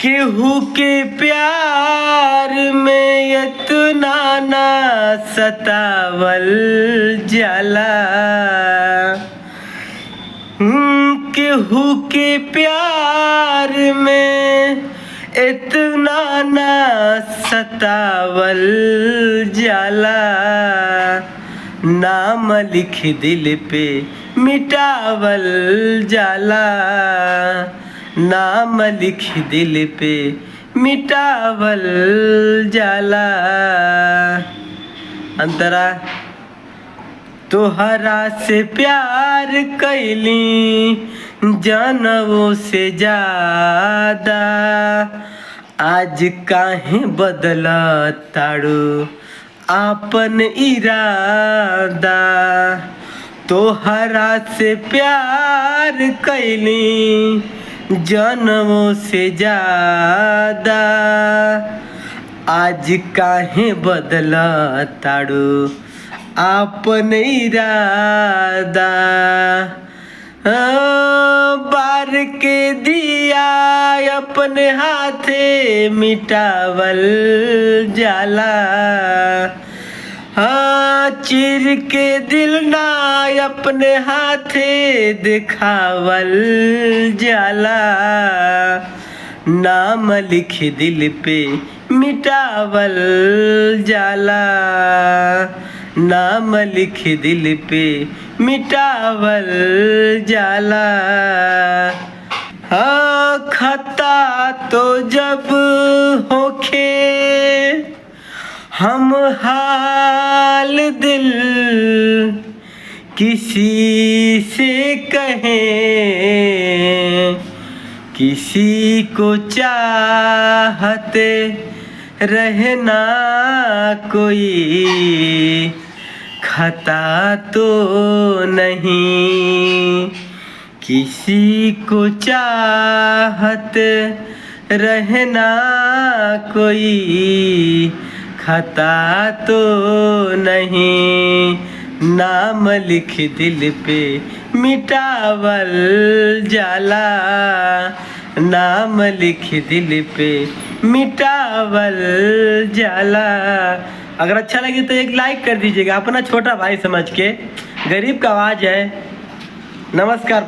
केहू के प्यार में इतना ना सतावल जाला। केहू के प्यार में इतना ना सतावल जाला। नाम लिख दिल पे मिटावल जाला। नाम लिख दिल पे मिटावल जाला। अंतरा तोहरा से प्यार कैली जानवों से ज्यादा। आज काहे बदला ताड़ू आपन इरादा। तोहरा से प्यार कैली जानवों से ज्यादा। आज काहे बदला ताड़ू आपन इरादा। बार के दिया अपने हाथे मिटावल जाला। चीर के दिल ना अपने हाथे दिखावल जाला। नाम लिख दिल पे मिटावल जाला। नाम लिख दिल पे मिटावल जाला। खता तो जब होखे हम हाल दिल किसी से कहें। किसी को चाहते रहना कोई खता तो नहीं। किसी को चाहत रहना कोई खता तो नहीं। नाम लिख दिल पे मिटावल जाला। नाम लिख दिल पे मिटावल जाला। अगर अच्छा लगे तो एक लाइक कर दीजिएगा, अपना छोटा भाई समझ के। गरीब का आवाज़ है। नमस्कार।